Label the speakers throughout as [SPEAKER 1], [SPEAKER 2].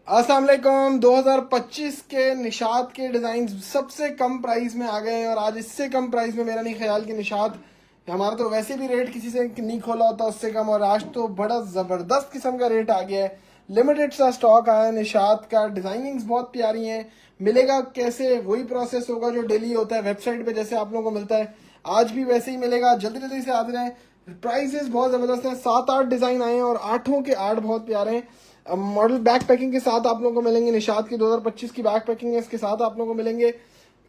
[SPEAKER 1] अस्सलाम वालेकुम। 2025 के निशात के डिज़ाइन सबसे कम प्राइस में आ गए हैं और आज इससे कम प्राइस में मेरा नहीं ख्याल कि निशात, हमारा तो वैसे भी रेट किसी से नहीं खोला होता उससे कम, और आज तो बड़ा ज़बरदस्त किस्म का रेट आ गया है। लिमिटेड सा स्टॉक आया है निशात का। डिज़ाइनिंग्स बहुत प्यारी हैं। मिलेगा कैसे? वही प्रोसेस होगा जो डेली होता है वेबसाइट पे, जैसे आप लोगों को मिलता है आज भी वैसे ही मिलेगा। जल्दी जल्दी से आ जाए। प्राइसेस बहुत ज़बरदस्त हैं। 7-8 डिज़ाइन आए हैं और 8 के 8 बहुत प्यारे हैं। मॉडल बैक पैकिंग के साथ आप लोगों को मिलेंगे। निशात की 2025 की बैक पैकिंग है, इसके साथ आप लोगों को मिलेंगे।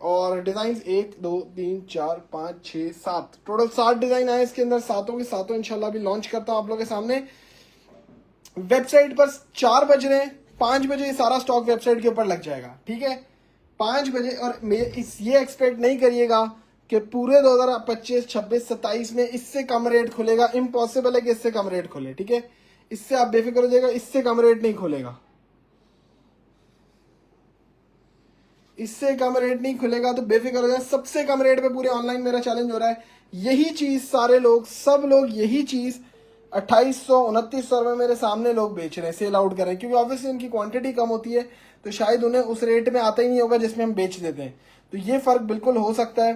[SPEAKER 1] और डिजाइन 1 2 3 4 5 6 7 टोटल 7 डिजाइन आए इसके अंदर। सातों के सातों इंशाल्लाह भी लॉन्च करता हूं आप लोगों के सामने। वेबसाइट पर 4 बज रहे हैं, 5 बजे ये सारा स्टॉक वेबसाइट के ऊपर लग जाएगा, ठीक है? 5 बजे। और ये एक्सपेक्ट नहीं करिएगा कि पूरे 2025 26 27 में इससे कम रेट खुलेगा। इम्पॉसिबल है कि इससे कम रेट खुले, ठीक है? इससे आप बेफिक्र हो जाएगा, इससे कम रेट नहीं खुलेगा। इससे कम रेट नहीं खुलेगा तो बेफिक्र हो जाए। सबसे कम रेट पे पूरे ऑनलाइन मेरा चैलेंज हो रहा है। यही चीज सारे लोग, सब लोग यही चीज 2800 2900 रुपये मेरे सामने लोग बेच रहे हैं, सेल आउट कर रहे हैं, क्योंकि ऑब्वियसली उनकी क्वांटिटी कम होती है तो शायद उन्हें उस रेट में आता ही नहीं होगा जिसमें हम बेच देते हैं। तो ये फर्क बिल्कुल हो सकता है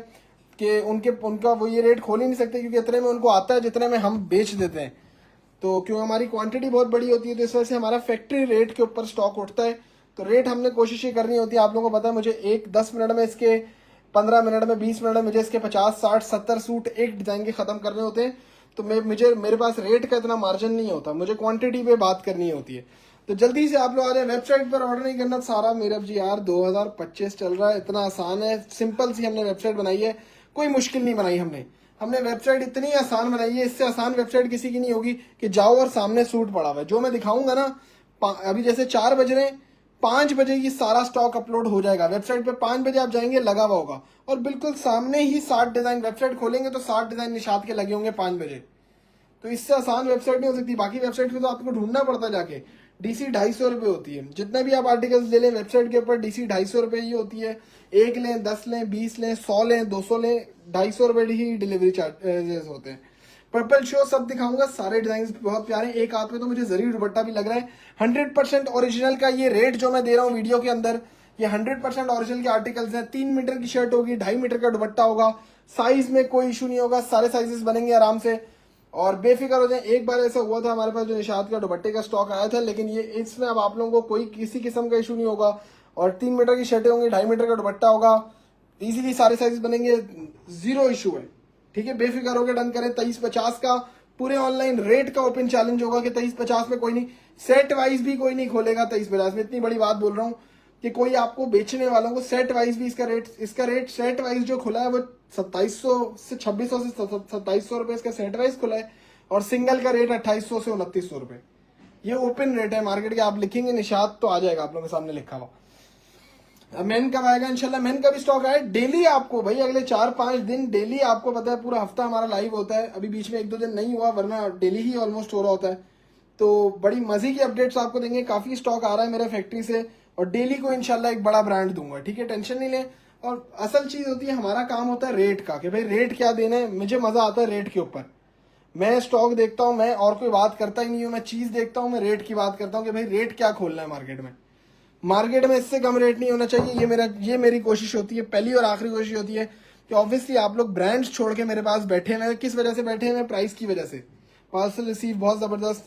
[SPEAKER 1] कि उनका वो ये रेट खोल ही नहीं सकते, क्योंकि इतने में उनको आता है जितने में हम बेच देते हैं। तो क्यों हमारी क्वांटिटी बहुत बड़ी होती है तो इस वजह से हमारा फैक्ट्री रेट के ऊपर स्टॉक उठता है। तो रेट हमने कोशिश ये करनी होती है। आप लोगों को पता है मुझे 10 मिनट में इसके, 15 मिनट में, 20 मिनट में मुझे इसके 50 60 70 सूट एक डिजाइन के खत्म करने होते हैं। तो मेरे पास रेट का इतना मार्जिन नहीं होता, मुझे क्वांटिटी पे बात करनी होती है। तो जल्दी से आप लोग आ जाए। वेबसाइट पर ऑर्डर नहीं करना सारा मीरब जी यार, 2025 चल रहा है, इतना आसान है। सिंपल सी हमने वेबसाइट बनाई है, कोई मुश्किल नहीं बनाई हमने वेबसाइट इतनी आसान बनाई है। इससे आसान वेबसाइट किसी की नहीं होगी कि जाओ और सामने सूट पड़ा हुआ है। जो मैं दिखाऊंगा ना, अभी जैसे 4 बज रहे हैं, 5 बजे ये सारा स्टॉक अपलोड हो जाएगा वेबसाइट पे। 5 बजे आप जाएंगे, लगा हुआ होगा, और बिल्कुल सामने ही 60 डिजाइन, वेबसाइट खोलेंगे तो 60 डिजाइन निशात के लगे होंगे 5 बजे। तो इससे आसान वेबसाइट नहीं हो सकती। बाकी वेबसाइट पे तो आपको ढूंढना पड़ता है जाके। डीसी 250 रुपये होती है। जितने भी आप आर्टिकल्स ले लें वेबसाइट के ऊपर, डीसी 250 रुपये ही होती है। 1 लें, 10 लें, 20 लें, 100 लें, 200 लें, 250 रुपये ही डिलीवरी चार्जेस होते हैं। पर्पल शो सब दिखाऊंगा, सारे डिजाइन बहुत प्यारे हैं। एक हाथ में तो मुझे जरी दुपट्टा भी लग रहा है। 100% ओरिजिनल का ये रेट जो मैं दे रहा हूँ वीडियो के अंदर, ये 100% ओरिजिनल के आर्टिकल्स हैं। 3 मीटर की शर्ट होगी, 2.5 मीटर का दुपट्टा होगा। साइज में कोई इशू नहीं होगा, सारे साइजेस बनेंगे आराम से। और बेफिक्र हो जाए। एक बार ऐसा हुआ था हमारे पास जो निशात का दुपट्टे का स्टॉक आया था, लेकिन ये इसमें अब आप लोगों को कोई किसी किस्म का इशू नहीं होगा। और 3 मीटर की शर्टें होंगी, 2.5 मीटर का दुपट्टा होगा, इजीली सारे साइज बनेंगे, जीरो इशू है, ठीक है? बेफिक्र होकर डन करें। 2350 का पूरे ऑनलाइन रेट का ओपन चैलेंज होगा कि 2350 में कोई नहीं, सेट वाइज भी कोई नहीं खोलेगा 2350 में। इतनी बड़ी बात बोल रहा हूँ कि कोई आपको बेचने वालों को सेट वाइज भी इसका रेट सेट वाइज जो खुला है वो 2700 से 2600 से 2700 रुपए इसका सेट वाइज खुला है। और सिंगल का रेट 2800 से 2900 रुपए। ये ओपन रेट है मार्केट के। आप लिखेंगे निशात तो आ जाएगा आप लोगों के सामने लिखा हुआ। मेन कब आएगा? इंशाल्लाह मेन का भी स्टॉक आए डेली आपको भाई, अगले 4-5 दिन डेली आपको पता है पूरा हफ्ता हमारा लाइव होता है। अभी बीच में 1-2 दिन नहीं हुआ, वरना डेली ही ऑलमोस्ट हो रहा होता है। तो बड़ी मजे की अपडेट्स आपको देंगे। काफी स्टॉक आ रहा है मेरे फैक्ट्री से और डेली को इंशाल्लाह एक बड़ा ब्रांड दूंगा, ठीक है? टेंशन नहीं ले। और असल चीज होती है, हमारा काम होता है रेट का, कि भाई रेट क्या देना है। मुझे मजा आता है रेट के ऊपर। मैं स्टॉक देखता हूँ, मैं और कोई बात करता ही नहीं हूँ। मैं चीज देखता हूँ, मैं रेट की बात करता हूँ कि भाई रेट क्या खोलना है मार्केट में इससे कम रेट नहीं होना चाहिए। ये मेरी कोशिश होती है, पहली और आखिरी कोशिश होती है कि ऑब्वियसली आप लोग ब्रांड्स छोड़ के मेरे पास बैठे हैं। किस वजह से बैठे हैं? प्राइस की वजह से। पार्सल रिसीव बहुत जबरदस्त।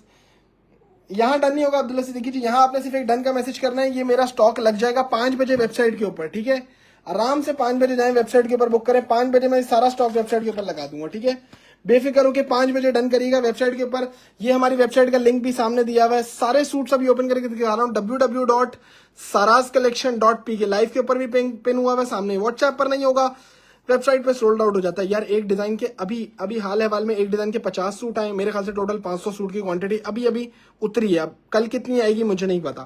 [SPEAKER 1] यहाँ डन नहीं होगा अब्दुल्ला सिद्दीकी जी, यहाँ आपने सिर्फ एक डन का मैसेज करना है। ये मेरा स्टॉक लग जाएगा 5 बजे वेबसाइट के ऊपर, ठीक है? आराम से 5 बजे जाएं, वेबसाइट के ऊपर बुक करें। 5 बजे मैं सारा स्टॉक वेबसाइट के ऊपर लगा दूंगा, ठीक है? बेफिक्र होकर 5 बजे डन करिएगा वेबसाइट के ऊपर। ये हमारी वेबसाइट का लिंक भी सामने दिया हुआ है। सारे सूट्स अभी ओपन करके दिखा रहा हूँ, www.sarazcollection.pk। लाइव के ऊपर भी पिन हुआ है सामने। व्हाट्सएप पर नहीं होगा, वेबसाइट पे सोल्ड आउट हो जाता है यार। एक डिजाइन के अभी हाल हवाल में एक डिजाइन के 50 सूट आए मेरे ख्याल से। टोटल 500 सूट की क्वांटिटी अभी उतरी है। अब कल कितनी आएगी मुझे नहीं पता।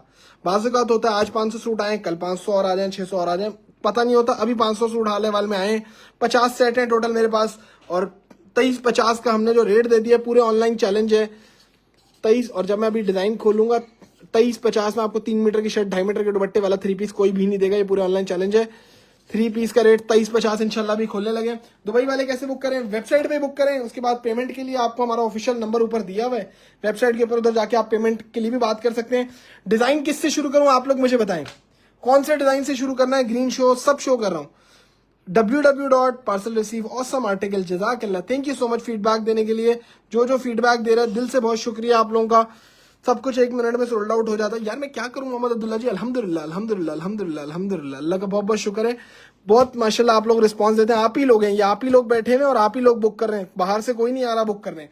[SPEAKER 1] बाज़ औक़ात होता है आज 500 सूट आए, कल 500 और आ जाए, 600 और आ जाए, पता नहीं होता। अभी 500 सूट हाल हवाल में आए। 50 सेट हैं टोटल मेरे पास। और 2350 का हमने जो रेट दे दिया, पूरे ऑनलाइन चैलेंज है 23। और जब मैं अभी डिजाइन खोलूंगा 2350 में आपको 3 मीटर की शर्ट, 2.5 मीटर के दुपट्टे वाला 3 पीस कोई भी नहीं देगा। ये पूरे ऑनलाइन चैलेंज है। 3 पीस का रेट 2350 इंशाल्लाह भी खोलने लगे। दुबई वाले कैसे बुक करें? वेबसाइट पे बुक करें। उसके बाद पेमेंट के लिए आपको हमारा ऑफिशियल नंबर ऊपर दिया हुआ है वेबसाइट के ऊपर, उधर जाके आप पेमेंट के लिए भी बात कर सकते हैं। डिजाइन किससे शुरू करूं आप लोग मुझे बताएं, कौन से डिजाइन से शुरू करना है? ग्रीन शो सब शो कर रहा हूँ। www.parcelreceive awesome article जज़ाकल्लाह। Thank you so much feedback देने के लिए। जो फीडबैक दे रहा है दिल से बहुत शुक्रिया आप लोगों का। सब कुछ 1 मिनट में सोल्ड आउट हो जाता है। यार मैं क्या करूं मोहम्मद अब्दुल्ला जी, अल्हम्दुलिल्लाह अल्हम्दुलिल्लाह अल्हम्दुलिल्लाह अल्हम्दुलिल्लाह, अल्लाह का बहुत बहुत शुक्र है। बहुत माशाल्लाह आप लोग रिस्पांस देते हैं। आप ही लोग हैं, ये आप ही लोग बैठे हुए और आप ही लोग बुक कर रहे हैं, बाहर से कोई नहीं आ रहा बुक करने।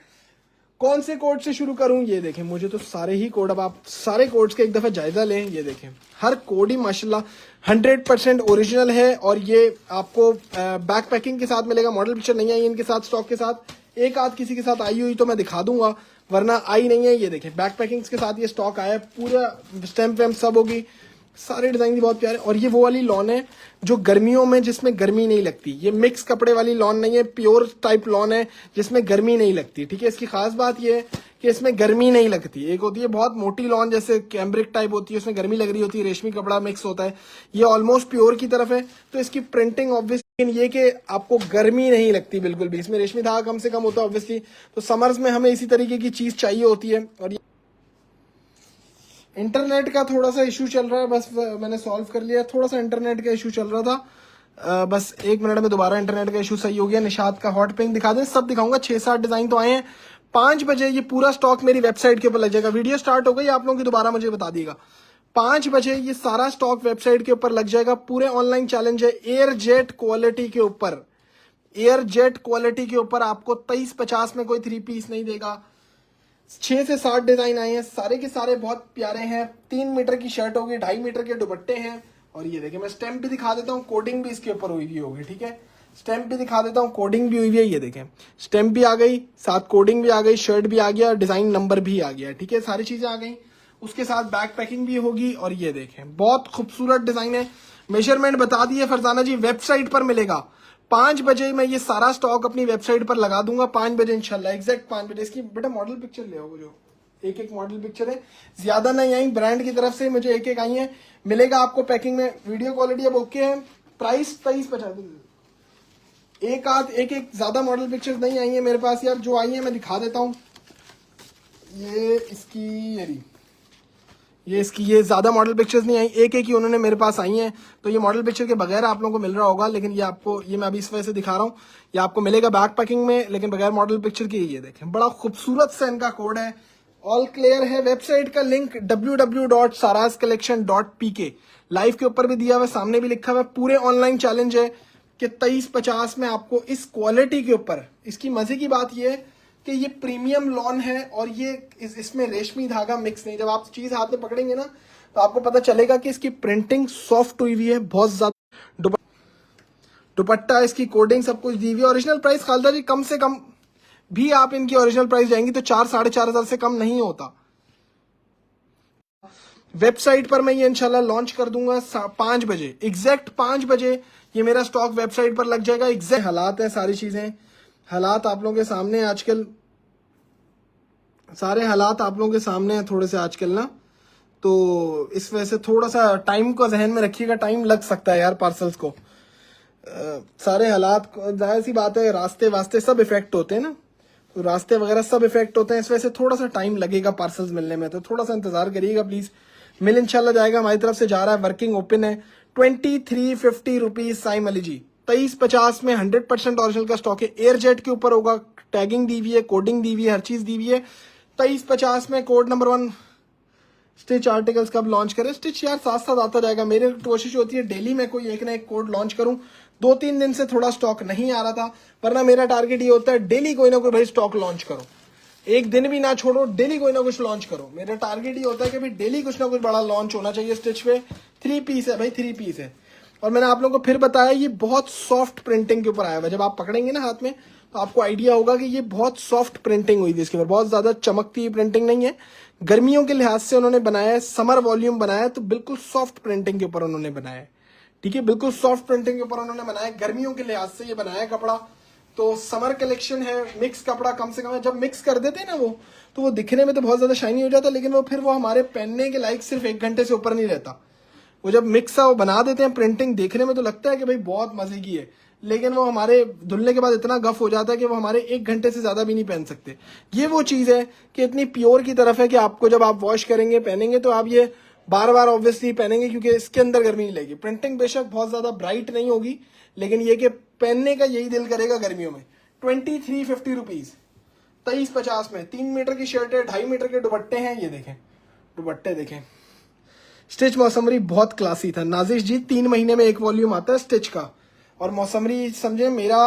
[SPEAKER 1] कौन से कोड से शुरू करूं? ये देखें, मुझे तो सारे ही कोड, अब आप सारे कोड्स का एक दफा जायजा लें। ये देखें हर कोड ही माशाल्लाह 100% ओरिजिनल है और ये आपको बैक पैकिंग के साथ मिलेगा। मॉडल पिक्चर नहीं आई इनके साथ स्टॉक के साथ, एक आध किसी के साथ आई हुई तो मैं दिखा दूंगा, वरना आई नहीं है। ये देखें बैक पैकिंग के साथ ये स्टॉक आया है, पूरा स्टैम्प वैम्प सब होगी। सारे डिजाइन भी बहुत प्यारे। और ये वो वाली लॉन है जो गर्मियों में जिसमें गर्मी नहीं लगती। ये मिक्स कपड़े वाली लॉन नहीं है, प्योर टाइप लॉन है जिसमें गर्मी नहीं लगती। ठीक है, इसकी खास बात ये है कि इसमें गर्मी नहीं लगती। एक होती है बहुत मोटी लॉन जैसे कैम्ब्रिक टाइप होती है, उसमें गर्मी लग रही होती है, रेशमी कपड़ा मिक्स होता है। ये ऑलमोस्ट प्योर की तरफ है, तो इसकी प्रिंटिंग ऑब्वियसली ये कि आपको गर्मी नहीं लगती बिल्कुल भी। इसमें रेशमी धागा कम से कम होता है ऑब्वियसली, तो समर्स में हमें इसी तरीके की चीज चाहिए होती है। और इंटरनेट का थोड़ा सा इशू चल रहा है, बस मैंने सॉल्व कर लिया। थोड़ा सा इंटरनेट का इशू चल रहा था, बस 1 मिनट में दोबारा इंटरनेट का इशू सही हो गया। निशात का हॉट पिंक दिखा दें, सब दिखाऊंगा। 6-7 डिजाइन तो आए हैं। 5 बजे ये पूरा स्टॉक मेरी वेबसाइट के ऊपर लग जाएगा। वीडियो स्टार्ट हो गई आप लोगों की, दोबारा मुझे बता दिएगा। 5 बजे ये सारा स्टॉक वेबसाइट के ऊपर लग जाएगा। पूरे ऑनलाइन चैलेंज है एयर जेट क्वालिटी के ऊपर। एयर जेट क्वालिटी के ऊपर आपको 2350 में कोई 3 पीस नहीं देगा। 6 से 7 डिजाइन आए हैं, सारे के सारे बहुत प्यारे हैं। 3 मीटर की शर्ट होगी, 2.5 मीटर के दुपट्टे हैं। और ये देखिए मैं स्टैम्प भी दिखा देता हूँ, कोडिंग भी इसके ऊपर हुई हुई होगी। ठीक है, स्टैम्प भी दिखा देता हूँ, कोडिंग भी हुई हुई है। ये देखें स्टैम्प भी आ गई, साथ कोडिंग भी आ गई, शर्ट भी आ गया, डिजाइन नंबर भी आ गया। ठीक है, सारी चीजें आ गई। उसके साथ बैक पैकिंग भी होगी। और ये देखें बहुत खूबसूरत डिजाइन है। मेजरमेंट बता दिए फरजाना जी, वेबसाइट पर मिलेगा। 5 बजे मैं ये सारा स्टॉक अपनी वेबसाइट पर लगा दूंगा। 5 बजे इंशाल्लाह, एग्जैक्ट 5 बजे। इसकी बेटा मॉडल पिक्चर ले आओ, जो एक मॉडल पिक्चर है, ज्यादा नहीं आई, ब्रांड की तरफ से मुझे एक आई है। मिलेगा आपको पैकिंग में। वीडियो क्वालिटी अब ओके है। प्राइस 2350। एक आध एक ज्यादा मॉडल पिक्चर नहीं आई है मेरे पास यार। जो आई है मैं दिखा देता हूँ। ये ज्यादा मॉडल पिक्चर्स नहीं आई, एक ही उन्होंने मेरे पास आई हैं। तो ये मॉडल पिक्चर के बगैर आप लोगों को मिल रहा होगा, लेकिन ये मैं अभी इस वजह से दिखा रहा हूँ। ये आपको मिलेगा बैक पैकिंग में, लेकिन बगैर मॉडल पिक्चर की। ये देखें बड़ा खूबसूरत सा इनका कोड है, ऑल क्लियर है। वेबसाइट का लिंक www.sarazcollection.pk लाइव के ऊपर भी दिया हुआ है, सामने भी लिखा हुआ है। पूरे ऑनलाइन चैलेंज है कि 2350 में आपको इस क्वालिटी के ऊपर। इसकी मजे की बात ये है कि ये प्रीमियम लॉन है और ये इसमें रेशमी धागा मिक्स नहीं। जब आप चीज हाथ में पकड़ेंगे ना तो आपको पता चलेगा कि इसकी प्रिंटिंग सॉफ्ट हुई हुई है बहुत ज्यादा। दुपट्टा, इसकी कोडिंग सब कुछ दी हुई है। ओरिजिनल प्राइस खालदा जी कम से कम भी आप इनकी ओरिजिनल प्राइस जाएंगी तो 4-4.5 से कम नहीं होता। वेबसाइट पर मैं ये इंशाल्लाह लॉन्च कर दूंगा 5 बजे, एग्जैक्ट 5 बजे ये मेरा स्टॉक वेबसाइट पर लग जाएगा। एग्जैक्ट हालात है, सारी चीजें हालात आप लोगों के सामने आजकल, सारे हालात आप लोगों के सामने हैं थोड़े से आजकल ना, तो इस वजह से थोड़ा सा टाइम को जहन में रखिएगा। टाइम लग सकता है यार पार्सल्स को, सारे हालात, जाहिर सी बात है रास्ते वास्ते सब इफेक्ट होते हैं ना, तो रास्ते वगैरह सब इफेक्ट होते हैं। इस वजह से थोड़ा सा टाइम लगेगा पार्सल्स मिलने में, तो थोड़ा सा इंतजार करिएगा प्लीज। मिल इंशाल्लाह जाएगा, हमारी तरफ से जा रहा है, वर्किंग ओपन है। 2350 रुपीज साइम अली जी। 2350 में 100% ओरिजिनल का स्टॉक है। एयर जेट के ऊपर होगा, टैगिंग दी हुई है, कोडिंग दी हुई है, हर चीज दी हुई है। 2350 में कोड नंबर 1। स्टिच आर्टिकल्स कब लॉन्च करें? स्टिच यार साथ साथ आता जाएगा। मेरी कोशिश होती है डेली मैं कोई एक ना एक कोड लॉन्च करूं। 2-3 दिन से थोड़ा स्टॉक नहीं आ रहा था, वरना मेरा टारगेट ये होता है डेली कोई ना कोई भाई स्टॉक लॉन्च करो। एक दिन भी ना छोड़ो, डेली कोई ना कुछ लॉन्च करो। मेरा टारगेट ये होता है कि भाई डेली कुछ ना कुछ बड़ा लॉन्च होना चाहिए स्टिच पे। 3 पीस है भाई, 3 पीस है। और मैंने आप लोगों को फिर बताया ये बहुत सॉफ्ट प्रिंटिंग के ऊपर आया हुआ है। जब आप पकड़ेंगे ना हाथ में तो आपको आइडिया होगा कि ये बहुत सॉफ्ट प्रिंटिंग हुई थी इसके ऊपर, बहुत ज्यादा चमकती हुई प्रिंटिंग नहीं है। गर्मियों के लिहाज से उन्होंने बनाया है, समर वॉल्यूम बनाया है, तो बिल्कुल सॉफ्ट प्रिंटिंग के ऊपर उन्होंने बनाया है। ठीक है, बिल्कुल सॉफ्ट प्रिंटिंग के ऊपर उन्होंने बनाया, गर्मियों के लिहाज से ये बनाया कपड़ा। तो समर कलेक्शन है, मिक्स कपड़ा कम से कम है। जब मिक्स कर देते हैं ना वो, तो वो दिखने में तो बहुत ज्यादा शाइनी हो जाता है, लेकिन वो फिर वो हमारे पहनने के लायक सिर्फ 1 घंटे से ऊपर नहीं रहता। वो जब मिक्स सा वो बना देते हैं प्रिंटिंग, देखने में तो लगता है कि भाई बहुत मजे की है, लेकिन वो हमारे धुलने के बाद इतना गफ हो जाता है कि वो हमारे 1 घंटे से ज्यादा भी नहीं पहन सकते। ये वो चीज है कि इतनी प्योर की तरफ है कि आपको जब आप वॉश करेंगे पहनेंगे तो आप ये बार बार ऑब्वियसली पहनेंगे, क्योंकि इसके अंदर गर्मी नहीं लगेगी। प्रिंटिंग बेशक बहुत ज्यादा ब्राइट नहीं होगी, लेकिन ये कि पहनने का यही दिल करेगा गर्मियों में। 2350 रुपीज, 2350 में 3 मीटर की शर्ट है, 2.5 मीटर के दुपट्टे हैं। ये देखें दुपट्टे देखें, स्टिच मौसमरी बहुत क्लासी था। नाजिश जी 3 महीने में एक वॉल्यूम आता है स्टिच का, और मौसमरी समझे मेरा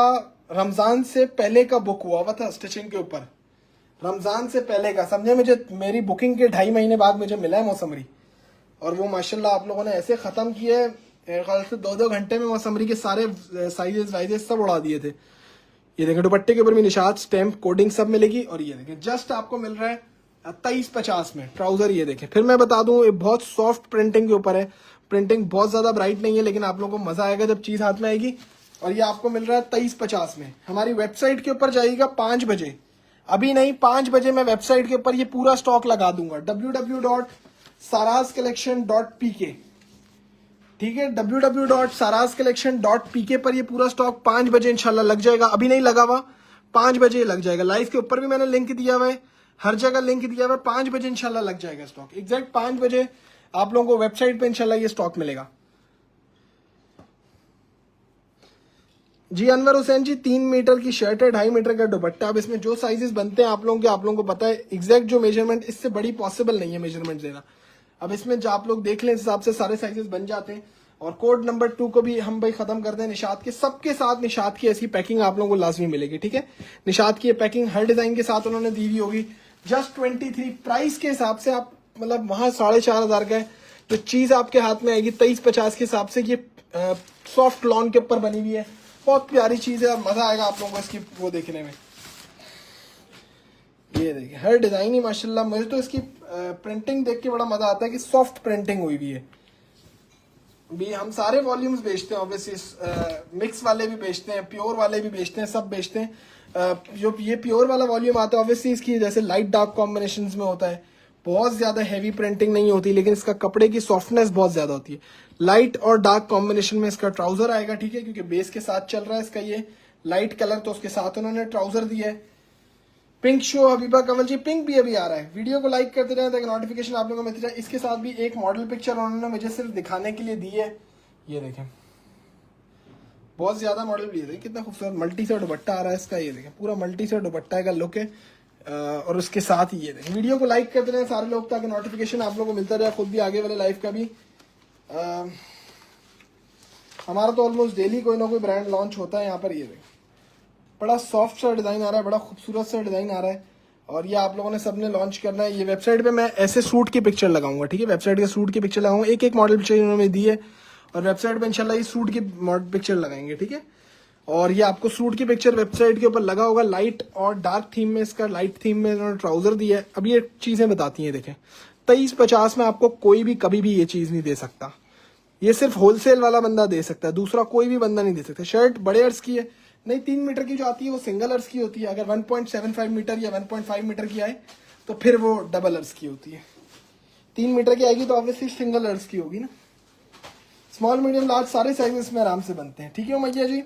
[SPEAKER 1] रमजान से पहले का बुक हुआ हुआ था स्टिचिंग के ऊपर, रमजान से पहले का समझे। मुझे मेरी बुकिंग के 2.5 महीने बाद मुझे मिला है मौसमरी, और वो माशाल्लाह आप लोगों ने ऐसे खत्म किए है, ख्याल से 2-2 घंटे में मौसमरी के सारे साइजेस वाइजेस सब उड़ा दिए थे। ये देखें दुपट्टे के ऊपर भी निशात स्टैम्प कोडिंग सब मिलेगी, और ये देखें जस्ट आपको मिल रहा है 2350 में ट्राउजर। ये देखें, फिर मैं बता दूं ये बहुत सॉफ्ट प्रिंटिंग के ऊपर है, प्रिंटिंग बहुत ज्यादा ब्राइट नहीं है, लेकिन आप लोगों को मजा आएगा जब चीज हाथ में आएगी। और ये आपको मिल रहा है 2350 में। हमारी वेबसाइट के ऊपर जाइएगा 5 बजे, अभी नहीं 5 बजे मैं वेबसाइट के ऊपर ये पूरा स्टॉक लगा दूंगा, www.sarazcollection.pk, ठीक है, www.sarazcollection.pk पर ये पूरा स्टॉक 5 बजे इंशाल्लाह लग जाएगा। अभी नहीं लगा हुआ, 5 बजे लग जाएगा। लाइव के ऊपर भी मैंने लिंक दिया हुआ है, हर जगह लिंक दिया हुआ है। 5 बजे इंशाल्लाह लग जाएगा स्टॉक, एग्जैक्ट 5 बजे आप लोगों को वेबसाइट पे इंशाल्लाह ये स्टॉक मिलेगा। जी अनवर हुसैन जी 3 मीटर की शर्ट है, 2.5 मीटर का दुपट्टा। अब इसमें जो साइजेस बनते हैं आप लोगों को पता है एग्जैक्ट जो मेजरमेंट, इससे बड़ी पॉसिबल नहीं है मेजरमेंट देना। अब इसमें जो आप लोग देख लें इस हिसाब से सारे साइजेस बन जाते हैं। और कोड नंबर 2 को भी हम भाई खत्म करते हैं निशात के, सबके साथ निशात की ऐसी पैकिंग आप लोगों को लाजमी मिलेगी, ठीक है। निशात की पैकिंग हर डिजाइन के साथ उन्होंने दी हुई होगी। जस्ट 23 प्राइस के हिसाब से आप मतलब वहां 4500 का है, तो चीज आपके हाथ में आएगी 2350 के हिसाब से। ये सॉफ्ट लॉन के ऊपर बनी हुई है, बहुत प्यारी चीज है, और मजा आएगा आप लोगों को इसकी वो देखने में। ये देखिए हर डिजाइन ही माशाल्लाह, मुझे तो इसकी प्रिंटिंग देख के बड़ा मजा आता है कि सॉफ्ट प्रिंटिंग हुई हुई है। भी हम सारे वॉल्यूम्स बेचते हैं ऑब्वियसली, मिक्स वाले भी बेचते हैं, प्योर वाले भी बेचते हैं, सब बेचते हैं। जो ये प्योर वाला वॉल्यूम आता है ऑब्वियसली इसकी जैसे लाइट डार्क कॉम्बिनेशन में होता है, बहुत ज्यादा हैवी प्रिंटिंग नहीं होती, लेकिन इसका कपड़े की सॉफ्टनेस बहुत ज्यादा होती है। लाइट और डार्क कॉम्बिनेशन में इसका ट्राउजर आएगा, ठीक है, क्योंकि बेस के साथ चल रहा है इसका ये लाइट कलर, तो उसके साथ उन्होंने ट्राउजर दिया है। पिंक शो हबीबा कंवल जी, पिंक भी अभी आ रहा है। वीडियो को लाइक करते रहे ताकि नोटिफिकेशन आप लोगों को मिलती जाए। इसके साथ भी एक मॉडल पिक्चर उन्होंने मुझे सिर्फ दिखाने के लिए दी है, ये देखें बहुत ज्यादा मॉडल भी है, कितना खूबसूरत मल्टी से दुपट्टा आ रहा है इसका। ये देखें पूरा मल्टी से दुपट्टा का लुक है, और उसके साथ ही ये देखें। वीडियो को लाइक करते रहे सारे लोग ताकि नोटिफिकेशन आप लोगों को मिलता रहे, खुद भी आगे वाले लाइव का भी। हमारा तो ऑलमोस्ट डेली कोई ना कोई ब्रांड लॉन्च होता है यहाँ पर। ये देखें बड़ा सॉफ्ट सा डिजाइन आ रहा है, बड़ा खूबसूरत सा डिजाइन आ रहा है, और ये आप लोगों ने सबने लॉन्च करना है। ये वेबसाइट पे मैं ऐसे सूट की पिक्चर लगाऊंगा, ठीक है, वेबसाइट के सूट की पिक्चर लगाऊंगा, एक मॉडल पिक्चर इन्होंने दी है, और वेबसाइट पे इंशाल्लाह ये सूट की मॉडल पिक्चर लगाएंगे, ठीक है। और ये आपको सूट की पिक्चर वेबसाइट के ऊपर लगा होगा, लाइट और डार्क थीम में, इसका लाइट थीम में इन्होंने ट्राउजर दिया है। अब ये चीजें बताती हैं, देखें 2350 में आपको कोई भी कभी भी ये चीज नहीं दे सकता, ये सिर्फ होलसेल वाला बंदा दे सकता है, दूसरा कोई भी बंदा नहीं दे सकता। शर्ट बड़े अर्ज की है, नहीं 3 मीटर की जो आती है वो सिंगल अर्ज की होती है, अगर 1.75 मीटर या 1.5 मीटर की आए तो फिर वो डबल अर्ज की होती है। 3 मीटर की आएगी तो ऑब्वियसली सिंगल अर्ज की होगी ना। स्मॉल मीडियम लार्ज सारे साइजेस में आराम से बनते हैं, ठीक है मैया जी।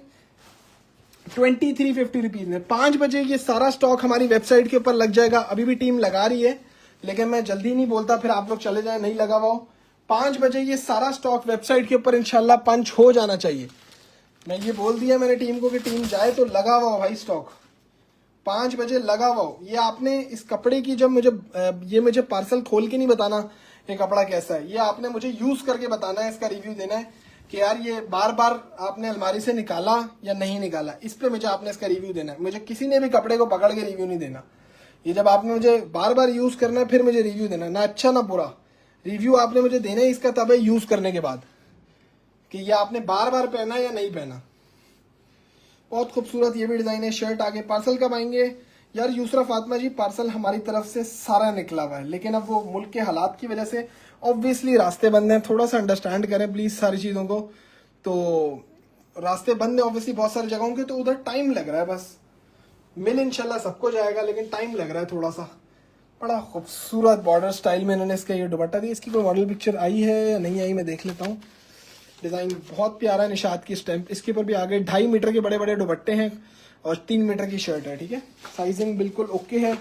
[SPEAKER 1] 2350 रुपीज में 5 बजे ये सारा स्टॉक हमारी वेबसाइट के ऊपर लग जाएगा। अभी भी टीम लगा रही है, लेकिन मैं जल्दी नहीं बोलता, फिर आप लोग चले जाए नहीं लगा हुआ हो। 5 बजे ये सारा स्टॉक वेबसाइट के ऊपर इंशाल्लाह पंच हो जाना चाहिए। मैं ये बोल दिया मैंने टीम को कि टीम जाए तो लगा हुआ हो भाई स्टॉक, 5 बजे लगा हुआ हो। ये आपने इस कपड़े की जब मुझे पार्सल खोल के नहीं बताना ये कपड़ा कैसा है, ये आपने मुझे यूज करके बताना है, इसका रिव्यू देना है कि यार ये बार बार आपने अलमारी से निकाला या नहीं निकाला, इस पे मुझे आपने इसका रिव्यू देना है। मुझे किसी ने भी कपड़े को पकड़ के रिव्यू नहीं देना, ये जब आपने मुझे बार बार यूज करना है फिर मुझे रिव्यू देना, ना अच्छा ना बुरा रिव्यू आपने मुझे देना है इसका तब है यूज करने के बाद कि ये आपने बार बार पहना या नहीं पहना। बहुत खूबसूरत ये भी डिजाइन है। शर्ट आगे पार्सल कब आएंगे यार यूसरा फातिमा जी, पार्सल हमारी तरफ से सारा निकला हुआ है, लेकिन अब वो मुल्क के हालात की वजह से ऑब्वियसली रास्ते बंद हैं, थोड़ा सा अंडरस्टैंड करें प्लीज सारी चीजों को। तो रास्ते बंद है ऑब्वियसली बहुत सारी जगहों के, तो उधर टाइम लग रहा है, बस मिल इंशाल्लाह सबको जाएगा, लेकिन टाइम लग रहा है थोड़ा सा। बड़ा खूबसूरत बॉर्डर स्टाइल में इन्होंने इसका ये दुपट्टा दिया। इसकी कोई मॉडल पिक्चर आई है या नहीं आई, मैं देख लेता हूँ। डिज़ाइन बहुत प्यारा, निशात की स्टैम्प इसके ऊपर भी आ गए। 2.5 मीटर के बड़े बड़े दुपट्टे हैं और 3 मीटर की शर्ट है, ठीक है। साइजिंग बिल्कुल ओके है,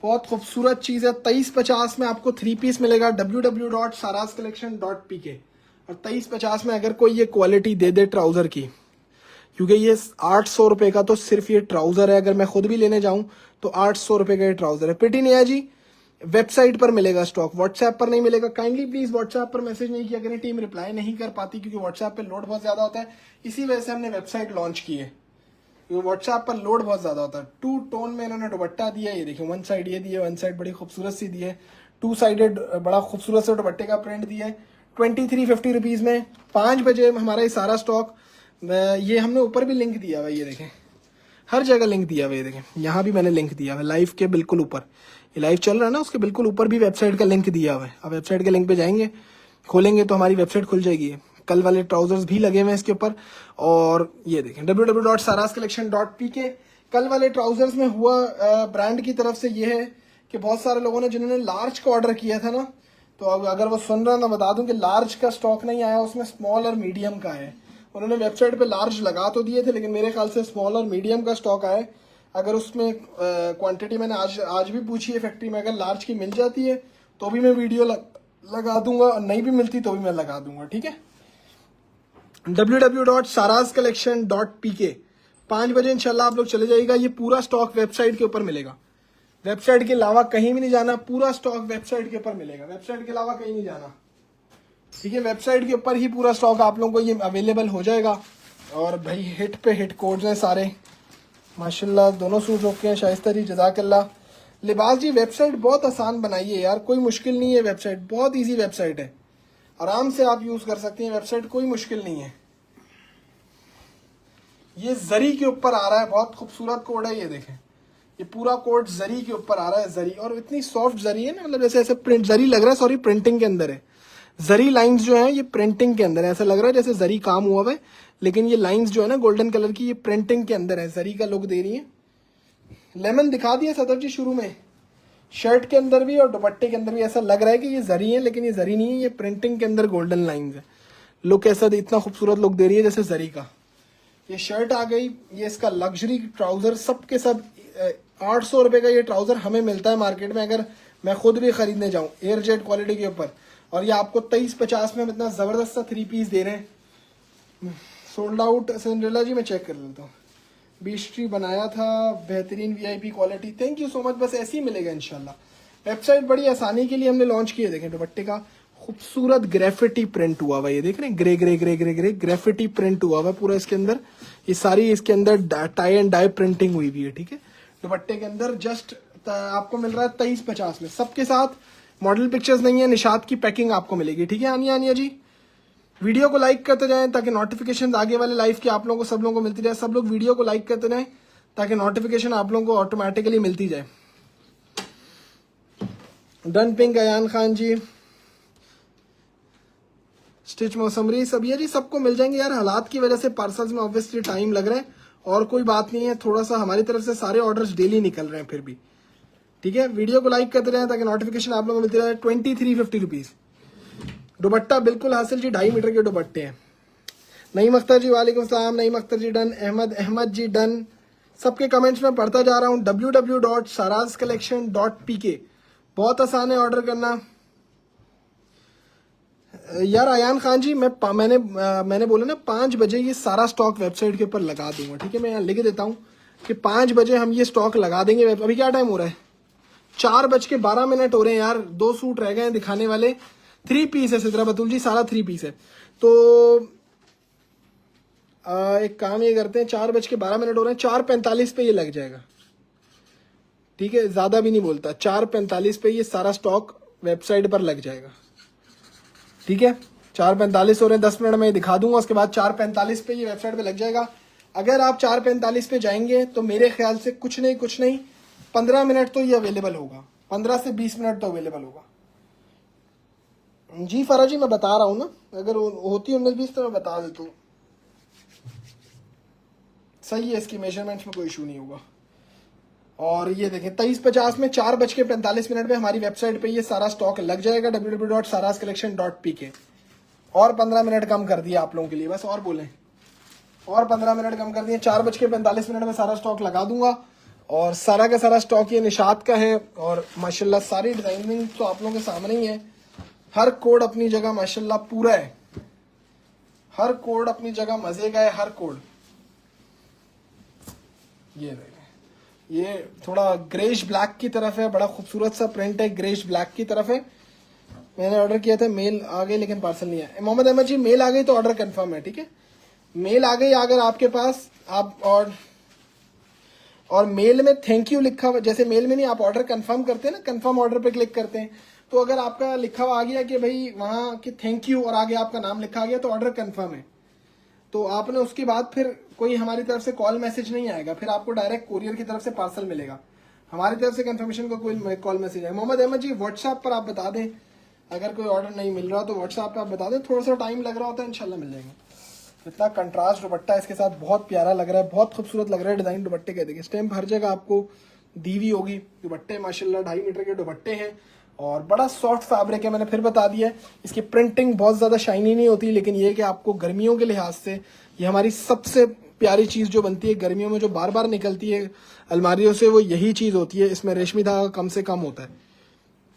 [SPEAKER 1] बहुत खूबसूरत चीज़ है। 2350 में आपको 3 पीस मिलेगा www.sarascollection.pk। और 2350 में अगर कोई ये क्वालिटी दे दे ट्राउज़र की, क्योंकि ये 800 रुपये का तो सिर्फ ये ट्राउज़र है, अगर मैं खुद भी लेने जाऊं तो 800 रुपये का ये ट्राउज़र है। पिटी नहीं है जी, वेबसाइट पर मिलेगा स्टॉक, व्हाट्सएप पर नहीं मिलेगा। काइंडली प्लीज़ व्हाट्सएप पर मैसेज नहीं किया करें, टीम रिप्लाई नहीं कर पाती क्योंकि व्हाट्सएप पर लोड बहुत ज़्यादा होता है। इसी वजह से हमने वेबसाइट लॉन्च की है, व्हाट्सएप पर लोड बहुत ज़्यादा होता है। 2 टोन में इन्होंने दुपट्टा दिया, ये देखिए, 1 साइड ये दिया, 1 साइड बड़ी खूबसूरत सी दी है। 2 साइडेड बड़ा खूबसूरत सा दुपट्टे का प्रिंट दिया है। 2350 रुपीज़ में 5 बजे हमारा ये सारा स्टॉक, ये हमने ऊपर भी लिंक दिया हुआ है, ये देखें, हर जगह लिंक दिया हुआ है, ये देखें, यहाँ भी मैंने लिंक दिया हुआ है लाइव के बिल्कुल ऊपर। ये लाइव चल रहा है ना, उसके बिल्कुल ऊपर भी वेबसाइट का लिंक दिया हुआ है। अब वेबसाइट के लिंक पे जाएंगे, खोलेंगे तो हमारी वेबसाइट खुल जाएगी। कल वाले ट्राउजर्स भी लगे हुए हैं इसके ऊपर। और ये देखें www.sarascollection.pk। कल वाले ट्राउजर्स में हुआ ब्रांड की तरफ से ये है कि बहुत सारे लोगों ने जिन्होंने लार्ज का ऑर्डर किया था ना, तो अब अगर वो सुन रहे हैं तो बता दूं कि लार्ज का स्टॉक नहीं आया, उसमें स्मॉल और मीडियम का है। उन्होंने वेबसाइट पे लार्ज लगा तो दिए थे, लेकिन मेरे ख्याल से स्मॉल और मीडियम का स्टॉक आया है। अगर उसमें क्वांटिटी मैंने आज भी पूछी है फैक्ट्री में, अगर लार्ज की मिल जाती है तो भी मैं वीडियो लगा दूंगा, और नहीं भी मिलती तो भी मैं लगा दूंगा, ठीक है। www.sarascollection.pk 5 बजे इंशाल्लाह आप लोग चले जाइएगा। ये पूरा स्टॉक वेबसाइट के ऊपर मिलेगा, वेबसाइट के अलावा कहीं भी नहीं जाना, पूरा स्टॉक वेबसाइट के ऊपर मिलेगा, वेबसाइट के अलावा कहीं नहीं जाना, ठीक है। वेबसाइट के ऊपर ही पूरा स्टॉक आप लोगों को ये अवेलेबल हो जाएगा। और भाई हिट पे हिट कोड्स हैं सारे, माशाल्लाह दोनों सूट ओके हैं। शाइस्ता जी जज़ाकल्लाह। लिबास जी वेबसाइट बहुत आसान बनाई है यार, कोई मुश्किल नहीं है, वेबसाइट बहुत ईजी वेबसाइट है, आराम से आप यूज़ कर सकते हैं वेबसाइट, कोई मुश्किल नहीं है। ये जरी के ऊपर आ रहा है, बहुत खूबसूरत कोड है, ये देखें, ये पूरा कोड जरी के ऊपर आ रहा है, जरी, और इतनी सॉफ्ट जरी है ना, मतलब जैसे ऐसे प्रिंट जरी लग रहा है, सॉरी प्रिंटिंग के अंदर है। जरी लाइंस जो है ये प्रिंटिंग के अंदर है, ऐसा लग रहा है जैसे जरी काम हुआ है, लेकिन ये लाइंस जो है ना गोल्डन कलर की, ये प्रिंटिंग के अंदर है, जरी का लुक दे रही है। लेमन दिखा दिया सदर जी शुरू में, शर्ट के अंदर भी और दुपट्टे के अंदर भी ऐसा लग रहा है कि ये जरी है, लेकिन ये जरी नहीं है, ये प्रिंटिंग के अंदर गोल्डन लाइंस है। लुक ऐसा इतना खूबसूरत लुक दे रही है जैसे जरी का। ये शर्ट आ गई, ये इसका लग्जरी ट्राउजर, सब के सब 800 रुपये का ये ट्राउजर हमें मिलता है मार्केट में, अगर मैं खुद भी खरीदने जाऊँ एयर जेट क्वालिटी के ऊपर। और ये आपको 2350 में इतना ज़बरदस्त सा 3 पीस दे रहे हैं, सोल्ड आउट। सिंड्रेला जी मैं चेक कर लेता हूँ, बीस्ट्री बनाया था, बेहतरीन VIP quality, thank you so much. बस ऐसे ही मिलेगा इंशाल्लाह। वेबसाइट बड़ी आसानी के लिए हमने लॉन्च की है। देखें दुपट्टे का खूबसूरत ग्रेफिटी प्रिंट हुआ हुआ, ये देख रहे हैं, grey grey grey grey grey graffiti print हुआ हुआ पूरा इसके अंदर। ये सारी इसके अंदर टाई एंड डाई प्रिंटिंग हुई हुई है, ठीक है। दुपट्टे के अंदर जस्ट आपको मिल रहा है 2350 में, सबके साथ मॉडल पिक्चर्स नहीं है, निशात की पैकिंग आपको मिलेगी, ठीक है। आनिया जी वीडियो को लाइक करते जाएं ताकि नोटिफिकेशन आगे वाले लाइव की आप लोगों को, सब लोगों को मिलती जाए। सब लोग वीडियो को लाइक करते जाएं ताकि नोटिफिकेशन आप लोगों को ऑटोमेटिकली मिलती जाए। डन पिंक अयान खान जी, स्टिच मौसमरी सबिया जी, सबको मिल जाएंगे यार। हालात की वजह से पार्सल्स में ऑब्वियसली टाइम लग रहा है, और कोई बात नहीं है, थोड़ा सा हमारी तरफ से सारे ऑर्डर्स डेली निकल रहे हैं फिर भी, ठीक है। वीडियो को लाइक करते रहें ताकि नोटिफिकेशन आप लोगों को मिलती रहे। 2350 रुपीज़ दुपट्टा बिल्कुल हासिल जी, 2.5 मीटर के दुपट्टे हैं। नईम अख्तर जी वालेकुम सलाम, नईम अख्तर जी डन, अहमद जी डन, सबके कमेंट्स में पढ़ता जा रहा हूँ। www.sarascollection.pk बहुत आसान है ऑर्डर करना यार। अयान खान जी मैंने बोला ना 5 बजे ये सारा स्टॉक वेबसाइट के ऊपर लगा दूंगा, ठीक है। मैं यहाँ लिख देता हूँ कि 5 बजे हम ये स्टॉक लगा देंगे। अभी क्या टाइम हो रहा है, 4:12 हो रहे हैं यार, 2 सूट रह गए हैं दिखाने वाले। 3 पीस है सिद्रा बतुल जी, सारा 3 पीस है। तो एक काम ये करते हैं, 4:12 हो रहे हैं, 4:45 पे ये लग जाएगा, ठीक है। ज्यादा भी नहीं बोलता, 4:45 पे ये सारा स्टॉक वेबसाइट पर लग जाएगा, ठीक है। 4:45 हो रहे हैं, 10 मिनट में दिखा दूंगा, उसके बाद 4:45 पे ये वेबसाइट पे लग जाएगा। अगर आप 4:45 पे जाएंगे तो मेरे ख्याल से कुछ नहीं 15 मिनट तो ये अवेलेबल होगा, 15 से 20 मिनट तो अवेलेबल होगा जी। फरा जी मैं बता रहा हूँ ना, अगर होती 19-20 तो मैं बता देता हूँ, सही है, इसकी मेजरमेंट्स में कोई इशू नहीं होगा। और ये देखें 23:50 में 4:45 पे हमारी वेबसाइट पे ये सारा स्टॉक लग जाएगा www.sarascollection.pk। और 15 मिनट कम कर दिया आप लोगों के लिए, बस और बोलें, और 15 मिनट कम कर दिए। 4:45 में सारा स्टॉक लगा दूंगा और सारा का सारा स्टॉक ये निशात का है। और माशाल्लाह सारी डिजाइनिंग तो आप लोगों के सामने ही है। हर कोड अपनी जगह माशाल्लाह पूरा है, हर कोड अपनी जगह मजे का है, हर कोड। ये देखें, ये थोड़ा ग्रेश ब्लैक की तरफ है, बड़ा खूबसूरत सा प्रिंट है, ग्रेश ब्लैक की तरफ है। मैंने ऑर्डर किया था, मेल आ गई लेकिन पार्सल नहीं आया। मोहम्मद अहमद जी मेल आ गई तो ऑर्डर कंफर्म है, ठीक है। मेल आ गई अगर आपके पास, आप और मेल में थैंक यू लिखा हुआ, जैसे मेल में नहीं आप ऑर्डर कंफर्म करते हैं ना, कंफर्म ऑर्डर पे क्लिक करते हैं, तो अगर आपका लिखा हुआ आ गया कि भाई वहाँ कि थैंक यू और आगे आपका नाम लिखा आ गया तो ऑर्डर कंफर्म है। तो आपने उसके बाद फिर कोई हमारी तरफ से कॉल मैसेज नहीं आएगा, फिर आपको डायरेक्ट कोरियर की तरफ से पार्सल मिलेगा। हमारी तरफ से कंफर्मेशन का कोई कॉल मैसेज आएगा। मोहम्मद अहमद जी व्हाट्सएप पर आप बता दें, अगर कोई ऑर्डर नहीं मिल रहा तो व्हाट्सएप पर आप बता दें, थोड़ा सा टाइम लग रहा होता है, इंशाल्लाह मिल जाएंगे। इतना कंट्रास्ट दुपट्टा इसके साथ बहुत प्यारा लग रहा है, बहुत खूबसूरत लग रहा है डिजाइन दुपट्टे का। देखिए स्टैम्प हर जगह आपको दीवी होगी। दुपट्टे माशाल्लाह 2.5 मीटर के दुपट्टे हैं और बड़ा सॉफ्ट फैब्रिक है। मैंने फिर बता दिया इसकी प्रिंटिंग बहुत ज़्यादा शाइनी नहीं होती, लेकिन ये कि आपको गर्मियों के लिहाज से ये हमारी सबसे प्यारी चीज़ जो बनती है गर्मियों में, जो बार बार निकलती है अलमारियों से, वो यही चीज़ होती है। इसमें रेशमी धागा कम से कम होता है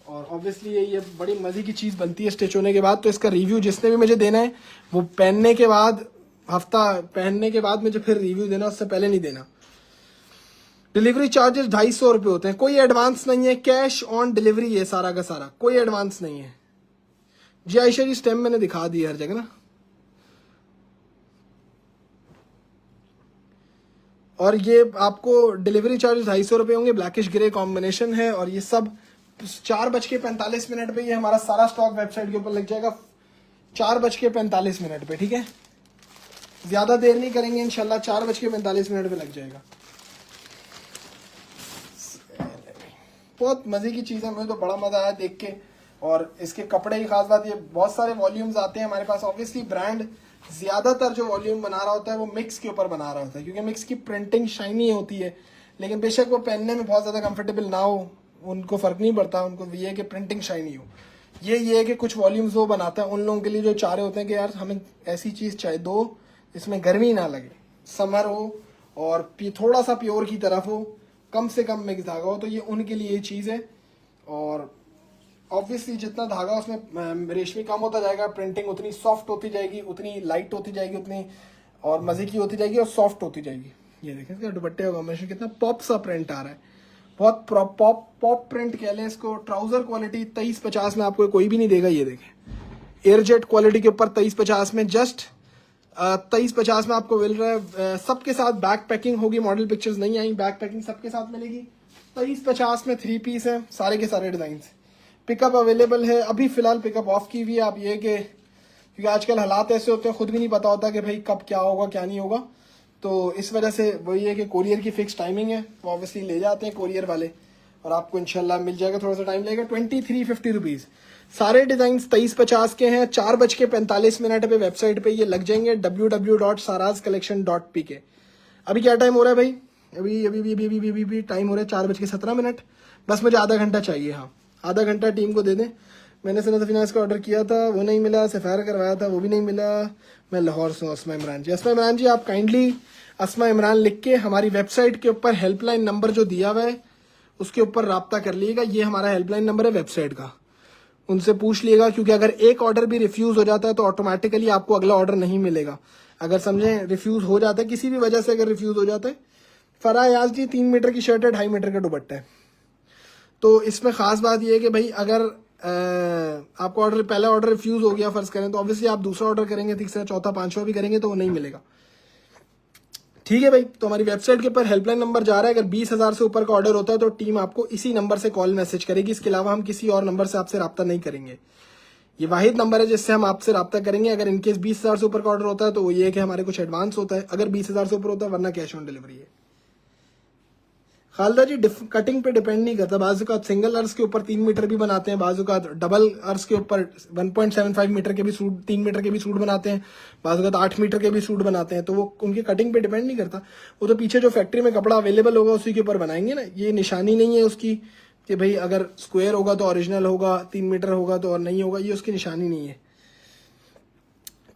[SPEAKER 1] और ऑब्वियसली ये बड़ी मज़े की चीज़ बनती है स्टिच होने के बाद। तो इसका रिव्यू जिसने भी मुझे देना है वो पहनने के बाद, हफ्ता पहनने के बाद मुझे फिर रिव्यू देना, उससे पहले नहीं देना। डिलीवरी चार्जेस 250 रुपये होते हैं, कोई एडवांस नहीं है, कैश ऑन डिलीवरी है सारा का सारा, कोई एडवांस नहीं है। जी आयशा जी स्टेम मैंने दिखा दी हर जगह ना। और ये आपको डिलीवरी चार्जेस 250 रुपये होंगे, ब्लैकिश ग्रे कॉम्बिनेशन है। और ये सब 4:45 पे ये हमारा सारा स्टॉक वेबसाइट के ऊपर लग जाएगा 4:45 पे, ठीक है। ज्यादा देर नहीं करेंगे इंशाल्लाह, 4:45 पे लग जाएगा। बहुत मजे की चीज है, मुझे तो बड़ा मजा आया देख के। और इसके कपड़े की खास बात, ये बहुत सारे वॉल्यूम्स आते हैं हमारे पास। ऑब्वियसली ब्रांड ज्यादातर जो वॉल्यूम बना रहा होता है वो मिक्स के ऊपर बना रहा होता है, क्योंकि मिक्स की प्रिंटिंग शाइनी होती है। लेकिन बेशक वो पहनने में बहुत ज्यादा कंफर्टेबल ना हो, उनको फर्क नहीं पड़ता, उनको ये है कि प्रिंटिंग शाइनी हो। ये है कि कुछ वॉल्यूम्स वो बनाता है उन लोगों के लिए जो चाह रहे होते हैं कि यार हमें ऐसी चीज चाहिए दो इसमें गर्मी ना लगे, समर हो और थोड़ा सा प्योर की तरफ हो, कम से कम मिक्स धागा हो, तो ये उनके लिए ये चीज़ है। और ऑब्वियसली जितना धागा उसमें रेशमी कम होता जाएगा, प्रिंटिंग उतनी सॉफ्ट होती जाएगी, उतनी लाइट होती जाएगी, उतनी और मज़े की होती जाएगी और सॉफ्ट होती जाएगी। ये देखें इसका दुपट्टे का कॉम्बिनेशन कितना पॉप सा प्रिंट आ रहा है, बहुत पॉप प्रिंट कह लें इसको। ट्राउजर क्वालिटी 2350 में आपको कोई भी नहीं देगा। ये देखें एयरजेट क्वालिटी के ऊपर 2350 में, जस्ट 2350 में आपको मिल रहा है। सबके साथ बैक पैकिंग होगी, मॉडल पिक्चर्स नहीं आई, बैक पैकिंग सबके साथ मिलेगी। 2350 में 3 पीस है, सारे के सारे डिजाइन। पिकअप अवेलेबल है, अभी फिलहाल पिकअप ऑफ की हुई है। आप ये कि क्योंकि आजकल हालात ऐसे होते हैं, खुद भी नहीं पता होता कि भाई कब क्या होगा क्या नहीं होगा, तो इस वजह से वही है कि कोरियर की फिक्स टाइमिंग है, वो ऑब्वियसली ले जाते हैं कोरियर वाले और आपको इंशाल्लाह मिल जाएगा। थोड़ा सा टाइम लगेगा। 2350 रुपीज़ सारे डिजाइन 2350 के हैं। 4:45 पे वेबसाइट पे ये लग जाएंगे www.sarascollection.pk। अभी क्या टाइम हो रहा है भाई? अभी टाइम हो रहा है 4:17। बस मुझे आधा घंटा चाहिए। हाँ आधा घंटा टीम को दे दें। मैंने सनत फिनांस का ऑर्डर किया था, वो नहीं मिला। सफ़ायर करवाया था, वो भी नहीं मिला। मैं लाहौर से हूँ। अस्मा इमरान जी, अस्मा इमरान जी आप काइंडली अस्मा इमरान लिख के हमारी वेबसाइट के ऊपर हेल्पलाइन नंबर जो दिया हुआ है उसके ऊपर रब्ता कर लीजिएगा। ये हमारा हेल्पलाइन नंबर है वेबसाइट का, उनसे पूछ लिएगा, क्योंकि अगर एक ऑर्डर भी रिफ्यूज हो जाता है तो ऑटोमेटिकली आपको अगला ऑर्डर नहीं मिलेगा। अगर समझें रिफ्यूज हो जाता है किसी भी वजह से, अगर रिफ्यूज हो जाता है। फरायाज जी 3 मीटर की शर्ट है, 2.5 मीटर का दुपट्टा है। तो इसमें खास बात यह है कि भाई अगर आपको ऑर्डर पहला ऑर्डर रिफ्यूज हो गया फर्ज करें, तो ऑब्वियसली आप दूसरा ऑर्डर करेंगे, तीसरा चौथा पांचवा भी करेंगे तो वो नहीं मिलेगा। ठीक है भाई, तो हमारी वेबसाइट के ऊपर हेल्पलाइन नंबर जा रहा है। अगर 20,000 से ऊपर का ऑर्डर होता है तो टीम आपको इसी नंबर से कॉल मैसेज करेगी। इसके अलावा हम किसी और नंबर से आपसे रब्ता नहीं करेंगे। ये वाहिद नंबर है जिससे हम आपसे रब्ता करेंगे। अगर इनकेस 20,000 से ऊपर का ऑर्डर होता है तो वो ये है कि हमारे कुछ एडवांस होता है, अगर 20,000 से ऊपर होता है, वरना कैश ऑन डिलीवरी है। खालदा जी कटिंग पे डिपेंड नहीं करता, बाजू का सिंगल अर्ज के ऊपर 3 मीटर भी बनाते हैं, बाजू का डबल अर्ज के ऊपर 1.75 मीटर के भी सूट, 3 मीटर के भी सूट बनाते हैं, बाजू का 8 मीटर के भी सूट बनाते हैं। तो वो उनकी कटिंग पे डिपेंड नहीं करता, वो तो पीछे जो फैक्ट्री में कपड़ा अवेलेबल होगा उसी के ऊपर बनाएंगे ना। ये निशानी नहीं है उसकी कि भाई अगर स्क्वायर होगा तो ओरिजिनल होगा, 3 मीटर होगा तो और नहीं होगा, ये उसकी निशानी नहीं है।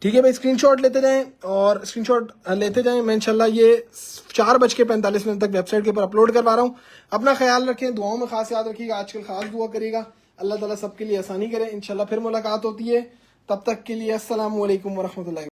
[SPEAKER 1] ठीक है भाई, स्क्रीनशॉट लेते जाएं और स्क्रीनशॉट लेते जाएं। मैं इंशाल्लाह ये 4:45 तक वेबसाइट के ऊपर अपलोड करवा रहा हूँ। अपना ख्याल रखें, दुआओं में खास याद रखिएगा, आजकल खास दुआ करिएगा, अल्लाह ताला सबके लिए आसानी करे। इंशाल्लाह फिर मुलाकात होती है, तब तक के लिए अस्सलाम वालेकुम वरहमतुल्लाहि।